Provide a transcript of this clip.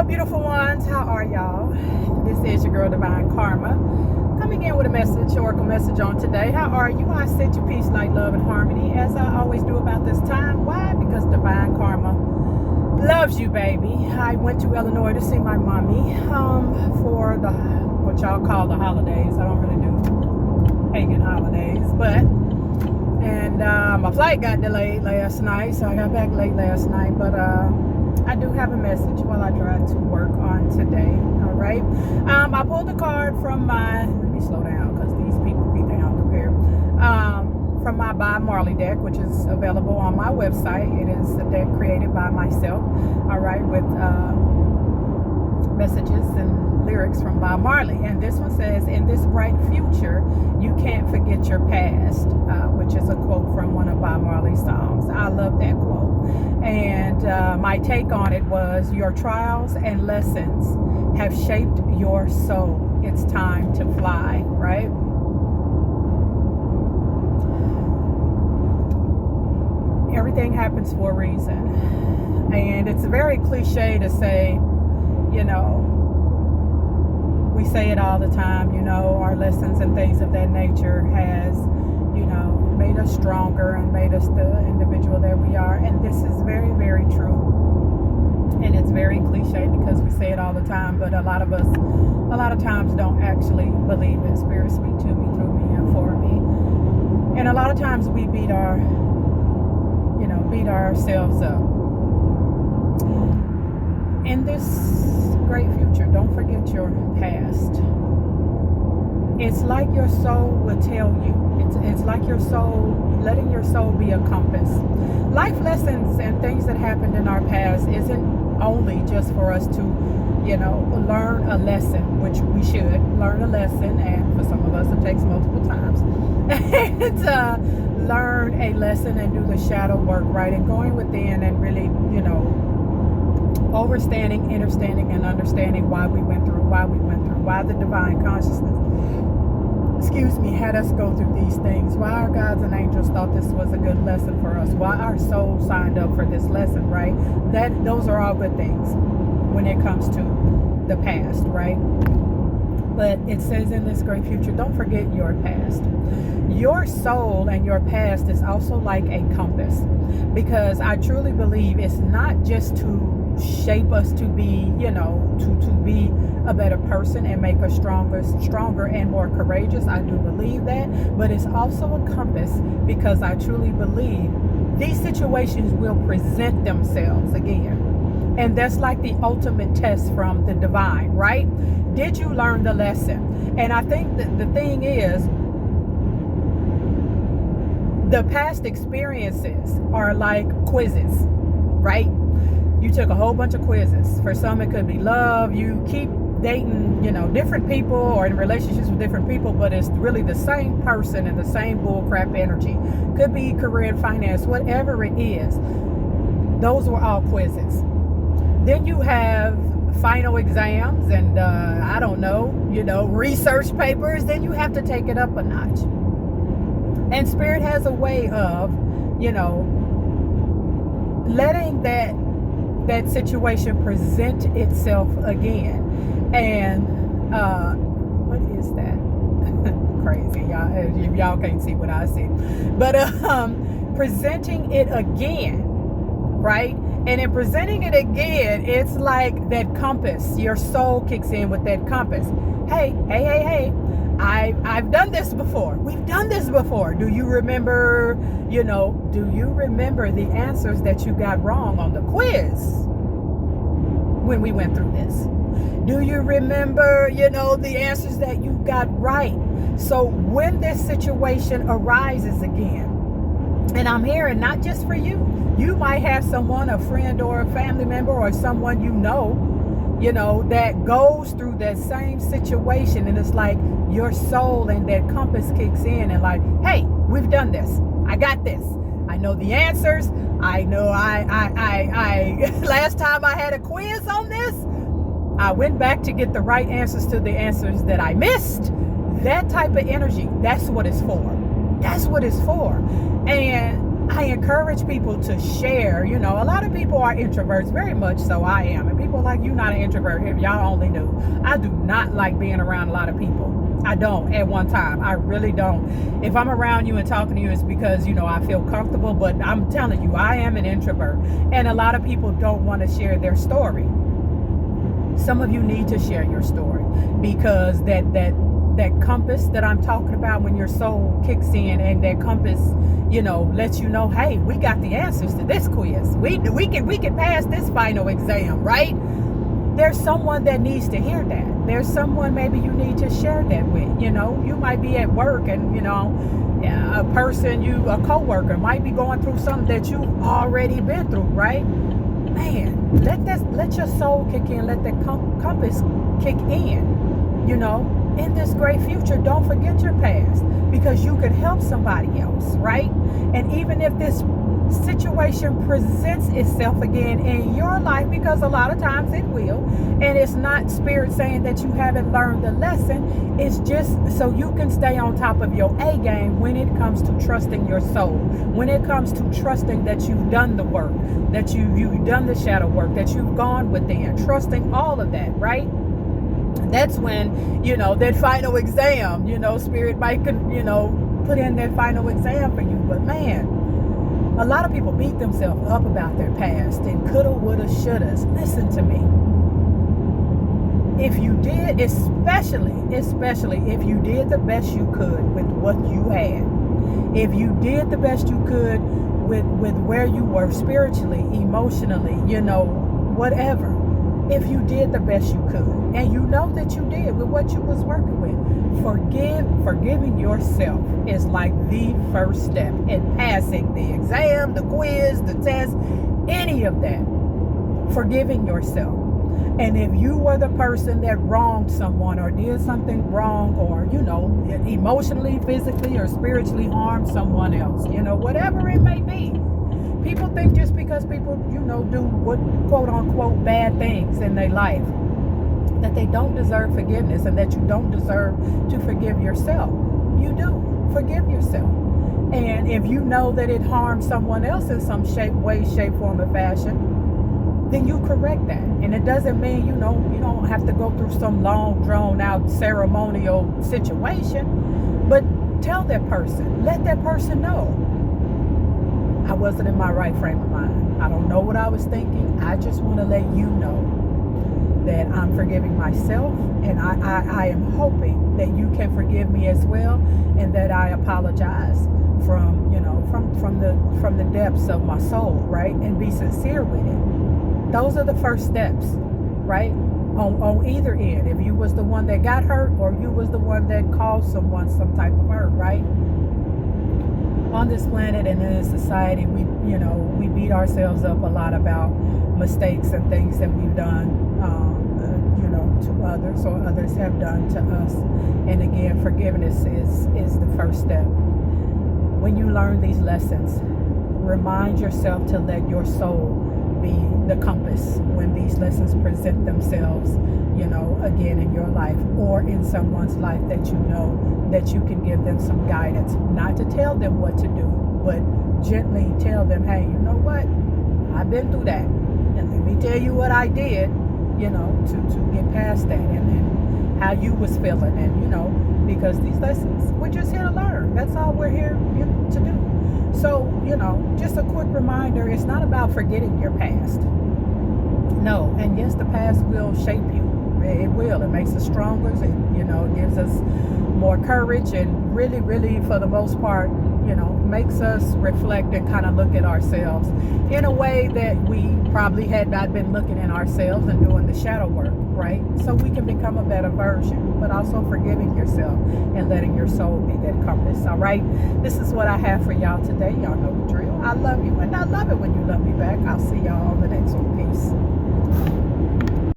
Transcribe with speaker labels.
Speaker 1: beautiful ones. How are y'all? This is your girl, Divine Karma, coming in with a message, oracle message on today. How are you? I sent you peace, light, love, and harmony, as I always do about this time. Why? Because Divine Karma loves you, baby. I went to Illinois to see my mommy for the what y'all call the holidays. I don't really do pagan holidays, but my flight got delayed last night, so I got back late last night. But I do have a message while I drive to work on today. All right. I pulled the card from my. Let me slow down because these people be down through here. From my by Marley deck, which is available on my website. It is a deck created by myself. All right, with messages and lyrics from Bob Marley. And this one says, in this bright future, you can't forget your past, which is a quote from one of Bob Marley's songs. I love that quote. And my take on it was, your trials and lessons have shaped your soul. It's time to fly, right? Everything happens for a reason. And it's very cliche to say, you know, we say it all the time, you know, our lessons and things of that nature has, you know, made us stronger and made us the individual that we are. And this is very, very true. And it's very cliche because we say it all the time, but a lot of us, a lot of times don't actually believe it. Spirit speak to me, through me, and for me. And a lot of times we beat ourselves up. In this great future, don't forget your past. It's like your soul will tell you. It's like your soul, letting your soul be a compass. Life lessons and things that happened in our past isn't only just for us to, you know, learn a lesson, which we should learn a lesson, and for some of us it takes multiple times. And learn a lesson and do the shadow work, right? And going within and really, you know, understanding, and understanding why we went through, why the divine consciousness, had us go through these things, why our gods and angels thought this was a good lesson for us, why our soul signed up for this lesson, right? Those are all good things when it comes to the past, right? But it says in this great future, don't forget your past. Your soul and your past is also like a compass, because I truly believe it's not just to shape us to be, you know, to be a better person and make us stronger and more courageous. I do believe that, but it's also a compass because I truly believe these situations will present themselves again. And that's like the ultimate test from the divine, right? Did you learn the lesson? And I think that the thing is, the past experiences are like quizzes, right? You took a whole bunch of quizzes. For some, it could be love. You keep dating, you know, different people or in relationships with different people, but it's really the same person and the same bullcrap energy. Could be career and finance, whatever it is. Those were all quizzes. Then you have final exams and, I don't know, you know, research papers. Then you have to take it up a notch. And Spirit has a way of, you know, letting that situation present itself again. And what is that? Crazy, y'all. Y'all can't see what I see, but presenting it again, right? And in presenting it again, it's like that compass. Your soul kicks in with that compass. Hey. I've done this before. We've done this before. Do you remember, you know, the answers that you got wrong on the quiz when we went through this? Do you remember, you know, the answers that you got right? So when this situation arises again, and I'm hearing not just for you, you might have someone, a friend or a family member or someone you know, that goes through that same situation, and it's like your soul and that compass kicks in and like, hey, we've done this. I got this. I know the answers. I know I last time I had a quiz on this, I went back to get the right answers to the answers that I missed. That type of energy, that's what it's for. That's what it's for. And I encourage people to share. You know, a lot of people are introverts, very much so. I am. And people are like, you're not an introvert. If y'all only knew. I do not like being around a lot of people. I don't at one time. I really don't. If I'm around you and talking to you, it's because, you know, I feel comfortable. But I'm telling you, I am an introvert. And a lot of people don't want to share their story. Some of you need to share your story, because that compass that I'm talking about, when your soul kicks in, and that compass, you know, lets you know, hey, we got the answers to this quiz. We can pass this final exam, right? There's someone that needs to hear that. There's someone maybe you need to share that with. You know, you might be at work, and, you know, a coworker might be going through something that you've already been through, right? Man, let your soul kick in, let the compass kick in, you know, in this great future. Don't forget your past, because you could help somebody else, right? And even if this situation presents itself again in your life, because a lot of times it will, and it's not spirit saying that you haven't learned the lesson, it's just so you can stay on top of your A game when it comes to trusting your soul, when it comes to trusting that you've done the work, that you've done the shadow work, that you've gone within, trusting all of that, right? That's when, you know, that final exam, you know, spirit might, you know, put in that final exam for you. But man, a lot of people beat themselves up about their past and coulda, woulda, shouldas. Listen to me. If you did, especially if you did the best you could with what you had, if you did the best you could with where you were spiritually, emotionally, you know, whatever, if you did the best you could, and you know that you did with what you was working with, forgiving yourself is like the first step in passing the exam, the quiz, the test, any of that. Forgiving yourself. And if you were the person that wronged someone or did something wrong, or, you know, emotionally, physically, or spiritually harmed someone else, you know, whatever it may be. People think just because people, you know, do what quote unquote bad things in their life, that they don't deserve forgiveness, and that you don't deserve to forgive yourself. You do. Forgive yourself. And if you know that it harmed someone else in some way, shape, form, or fashion, then you correct that. And it doesn't mean, you know, you don't have to go through some long, drawn out ceremonial situation, but tell that person, let that person know, I wasn't in my right frame of mind. I don't know what I was thinking. I just want to let you know that I'm forgiving myself, and I am hoping that you can forgive me as well, and that I apologize from, you know, from the depths of my soul, right? And be sincere with it. Those are the first steps, right? On either end. If you was the one that got hurt, or you was the one that caused someone some type of hurt, right? On this planet and in this society, we beat ourselves up a lot about mistakes and things that we've done, to others, or others have done to us. And again, forgiveness is the first step. When you learn these lessons, remind yourself to let your soul be the compass when these lessons present themselves, you know, again in your life, or in someone's life that you know, that you can give them some guidance, not to tell them what to do, but gently tell them, hey, you know what, I've been through that, and let me tell you what I did, you know, to get past that, and how you was feeling, and, you know, because these lessons, we're just here to learn. That's all we're here to do. So, you know, just a quick reminder, it's not about forgetting your past. No, and yes, the past will shape you. It will. It makes us stronger. It, you know, gives us more courage, and really, really, for the most part, you know, makes us reflect and kind of look at ourselves in a way that we probably had not been looking at ourselves and doing the shadow work, right? So we can become a better version, but also forgiving yourself and letting your soul be that compass, all right? This is what I have for y'all today. Y'all know the drill. I love you, and I love it when you love me back. I'll see y'all on the next one. Peace.